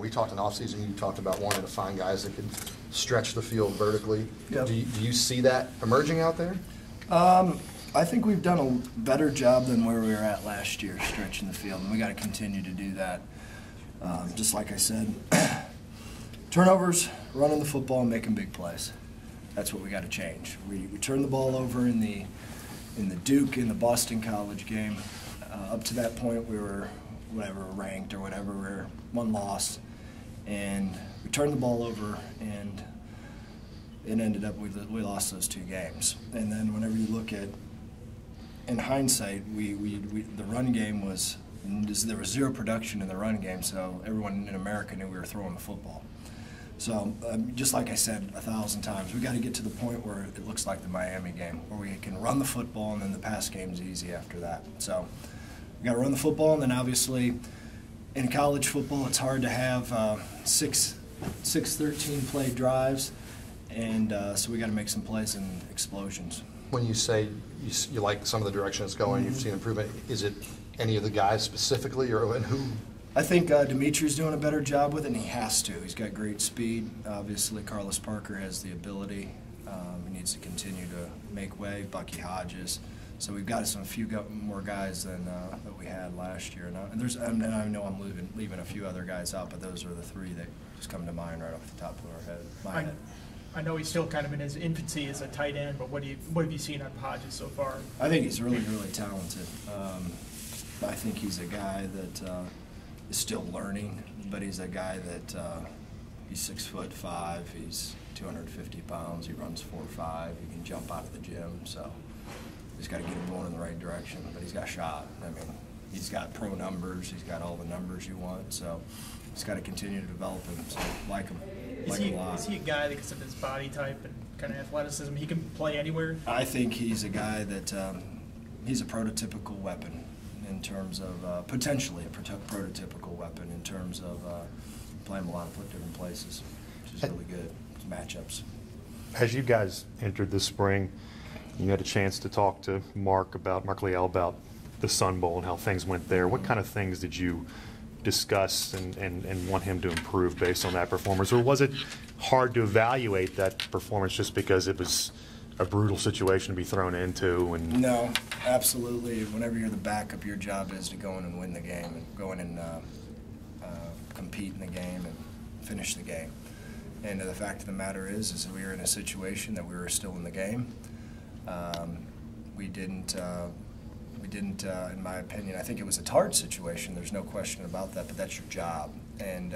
we talked in offseason, you talked about wanting to find guys that could stretch the field vertically. Yep. Do you see that emerging out there? I think we've done a better job than where we were at last year, stretching the field, and we got to continue to do that. Just like I said, turnovers, running the football, and making big plays. That's what we got to change. We turned the ball over in the Duke, in the Boston College game. Up to that point, we were ranked or whatever. We were one loss, and we turned the ball over, and it ended up we lost those 2 games. And then whenever you look at, in hindsight, the run game was, there was 0 production in the run game, so everyone in America knew we were throwing the football. So just like I said 1,000 times, we got to get to the point where it looks like the Miami game, where we can run the football and then the pass game's easy after that. So we got to run the football, and then obviously in college football it's hard to have 6 13-play drives, and so we got to make some plays and explosions. When you say you like some of the direction it's going, you've seen improvement, is it any of the guys specifically, or and who? I think Dimitri's doing a better job with it, and he has to. He's got great speed. Obviously, Carlos Parker has the ability. He needs to continue to make way. Bucky Hodges. So we've got a few more guys than that we had last year. And I know I'm leaving a few other guys out, but those are the 3 that just come to mind right off the top of my head. I know he's still kind of in his infancy as a tight end, but what have you seen on Hodges so far? I think he's really, really talented. I think he's a guy that is still learning, but he's a guy that he's 6'5", he's 250 pounds, he runs 4.5, he can jump out of the gym, so he's got to get him going in the right direction. But he's got shot. I mean, he's got pro numbers, he's got all the numbers you want, so he's got to continue to develop him. So like him. Is he a guy that, because of his body type and kind of athleticism, he can play anywhere? I think he's a guy that he's a prototypical weapon in terms of potentially a prototypical weapon in terms of playing a lot of different places, which is really good matchups. As you guys entered this spring, you had a chance to talk to Mark Liel about the Sun Bowl and how things went there. What kind of things did you discuss and want him to improve based on that performance? Or was it hard to evaluate that performance just because it was a brutal situation to be thrown into? And no, absolutely. Whenever you're the backup, your job is to go in and win the game and go in and compete in the game and finish the game. And the fact of the matter is we were in a situation that we were still in the game. We didn't, in my opinion, I think it was a hard situation. There's no question about that, but that's your job. And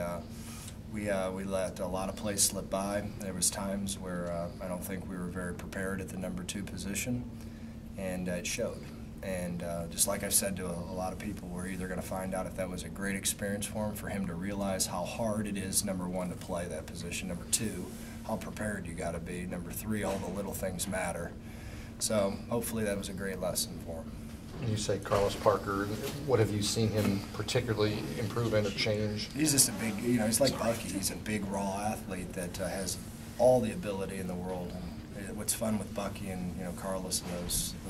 we let a lot of plays slip by. There was times where I don't think we were very prepared at the number 2 position, and it showed. And just like I've said to a lot of people, we're either going to find out if that was a great experience for him to realize how hard it is, number 1, to play that position, number 2, how prepared you got to be, number 3, all the little things matter. So hopefully that was a great lesson for him. When you say Carlos Parker, what have you seen him particularly improve in or change? He's just a big, he's like Bucky. He's a big, raw athlete that has all the ability in the world. And what's fun with Bucky and Carlos and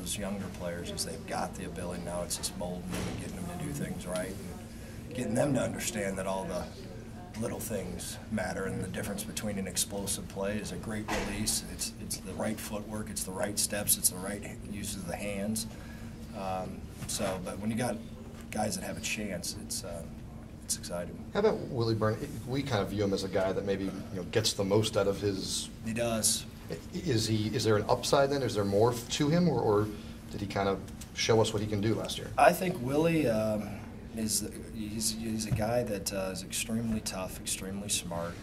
those younger players is they've got the ability. Now it's just molding them and getting them to do things right, and getting them to understand that all the little things matter, and the difference between an explosive play is a great release. It's the right footwork, it's the right steps, it's the right use of the hands. But when you got guys that have a chance, it's exciting. How about Willie Byrne? We kind of view him as a guy that maybe gets the most out of his. He does. Is there an upside then? Is there more to him, or did he kind of show us what he can do last year? I think Willie he's a guy that is extremely tough, extremely smart,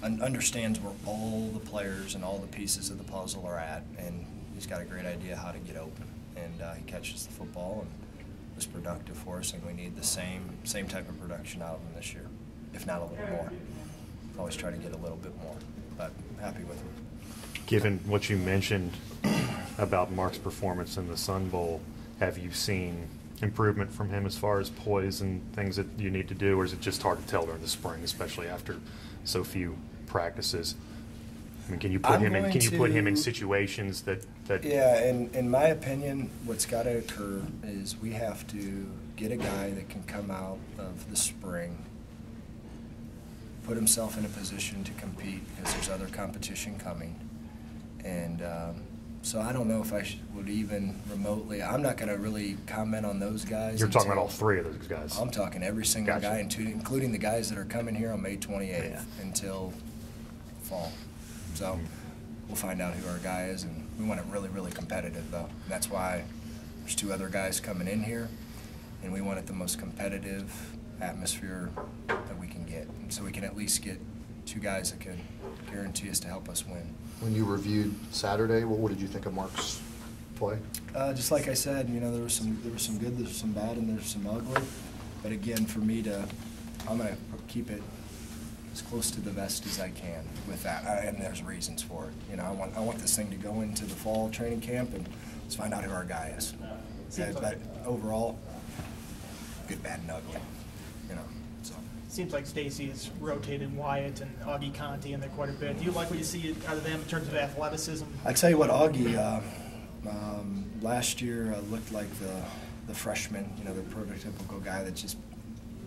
understands where all the players and all the pieces of the puzzle are at, and he's got a great idea how to get open. And he catches the football and was productive for us, and we need the same type of production out of him this year, if not a little more. Always try to get a little bit more, but I'm happy with him. Given what you mentioned about Mark's performance in the Sun Bowl, have you seen improvement from him as far as poise and things that you need to do, or is it just hard to tell during the spring, especially after so few practices? I mean, can you put him in situations that? Yeah, in my opinion, what's got to occur is we have to get a guy that can come out of the spring put himself in a position to compete because there's other competition coming. And so I don't know if I would even remotely. I'm not going to really comment on those guys. You're talking about all three of those guys. I'm talking every single Gotcha. guy, including the guys that are coming here on May 28th until fall. So we'll find out who our guy is, and we want it really, really competitive, though. And that's why there's 2 other guys coming in here, and we want it the most competitive atmosphere that we can get. And so we can at least get 2 guys that could guarantee us to help us win. When you reviewed Saturday, what did you think of Mark's play? Just like I said, you know, there was some good, there's some bad, and there's some ugly. But again, for me I'm going to keep it as close to the vest as I can with that, and there's reasons for it. You know, I want this thing to go into the fall training camp and let's find out who our guy is. But overall, good, bad, and ugly. You know, so. Seems like Stacy has rotated Wyatt and Augie Conti in there quite a bit. Do you like what you see out of them in terms of athleticism? I tell you what, Augie last year looked like the freshman, you know, the prototypical guy that just,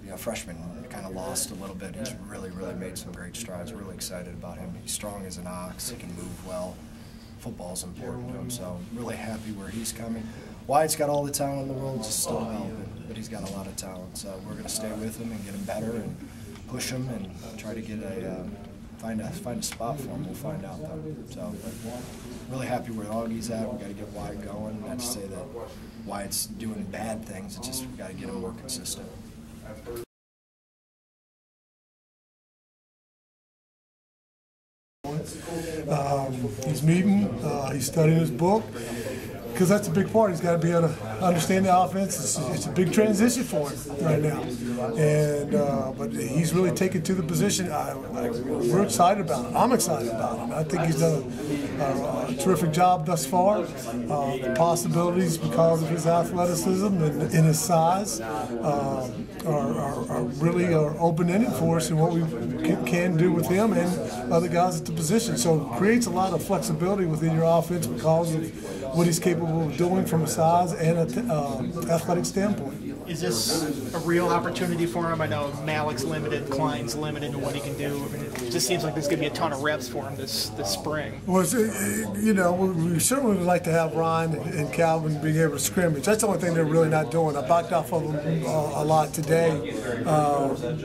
you know, freshman kind of lost a little bit. He's really, really made some great strides. We're really excited about him. He's strong as an ox. He can move well. Football's important to him, so I'm really happy where he's coming. Wyatt's got all the talent in the world, just still developing, but he's got a lot of talent. So we're going to stay with him and get him better and push him and try to get find a spot for him. We'll find out though. So really happy where Augie's at. We got to get Wyatt going. Not to say that Wyatt's doing bad things. It's just we got to get him more consistent. He's meeting, he's studying his book, because that's a big part. He's got to be able to understand the offense. It's a big transition for him right now, and but he's really taken to the position. We're excited about it. I'm excited about it. I think he's done a terrific job thus far. The possibilities because of his athleticism and his size are really open-ended for us, and what we can do with him and other guys at the position. So it creates a lot of flexibility within your offense because of what he's capable of doing from a size and an athletic standpoint. Is this a real opportunity for him? I know Malik's limited, Klein's limited in what he can do. I mean, it just seems like there's going to be a ton of reps for him this spring. Well, you know, we certainly would like to have Bryan and Calvin being able to scrimmage. That's the only thing they're really not doing. I backed off of them a lot today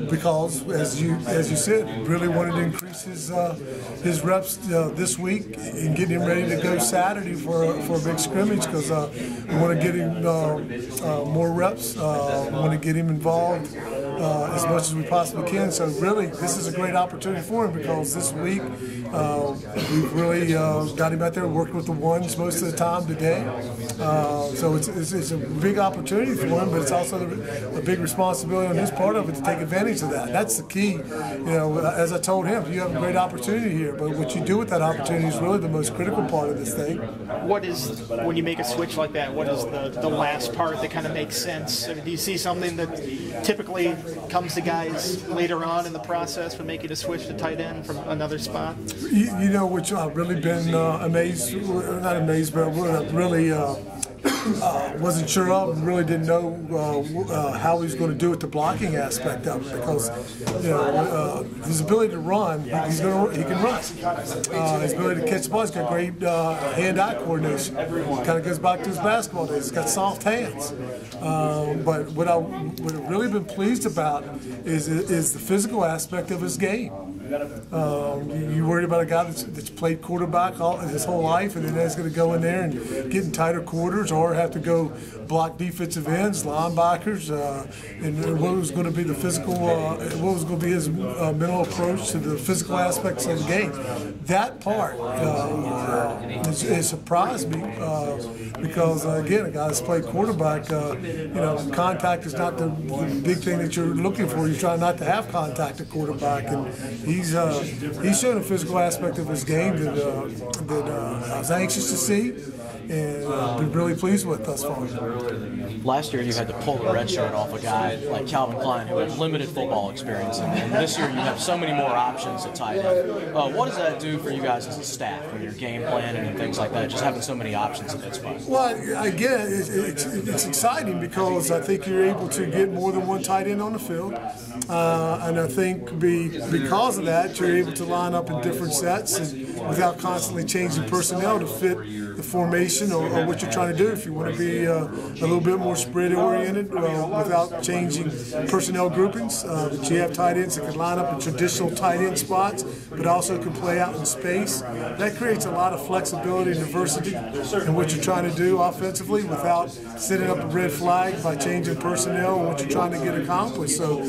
because, as you said, really wanted to increase his reps this week and get him ready to go Saturday for a big scrimmage, because we want to get him more reps. We want to get him involved as much as we possibly can. So really, this is a great opportunity for him, because this week we've really got him out there working with the ones most of the time today. So it's a big opportunity for him, but it's also a big responsibility on his part of it to take advantage of that. That's the key. You know, as I told him, you have a great opportunity here, but what you do with that opportunity is really the most critical part of this thing. What is, when you make a switch like that, what is the last part that kind of makes sense? I mean, do you see something that typically comes to guys later on in the process when making a switch to tight end from another spot? You know, which I've really been amazed, not amazed, but really wasn't sure of, really didn't know how he was going to do it, the blocking aspect of it, because you know, his ability to run, he can run. His ability to catch the ball, he's got great hand-eye coordination. Kind of goes back to his basketball days. He's got soft hands. But what I've really been pleased about is the physical aspect of his game. You worried about a guy that's played quarterback his whole life, and then is going to go in there and get in tighter quarters, or have to go block defensive ends, linebackers, and what was going to be the physical, what was going to be his mental approach to the physical aspects of the game. That part it surprised me because again, a guy that's played quarterback, you know, contact is not the big thing that you're looking for. You're trying not to have contact at quarterback, and he's shown a physical aspect of his game that I was anxious to see. and been really pleased with thus far. Last year you had to pull the red shirt off a guy like Calvin Klein who had limited football experience, and this year you have so many more options at tight end. What does that do for you guys as a staff when you're game planning and things like that, just having so many options at that spot? Well, again, it's exciting because I think you're able to get more than one tight end on the field, and I think because of that you're able to line up in different sets and without constantly changing personnel to fit the formation or what you're trying to do. If you want to be a little bit more spread oriented without changing personnel groupings, but you have tight ends that can line up in traditional tight end spots but also can play out in space. That creates a lot of flexibility and diversity in what you're trying to do offensively without setting up a red flag by changing personnel and what you're trying to get accomplished. So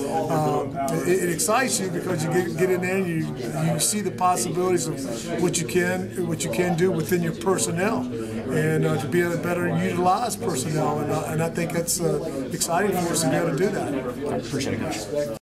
it excites you because you get in there and you see the possibilities of what you can do within your personnel, and to be able to better utilize personnel, and I think that's exciting for us to be able to do that. Appreciate it, Coach.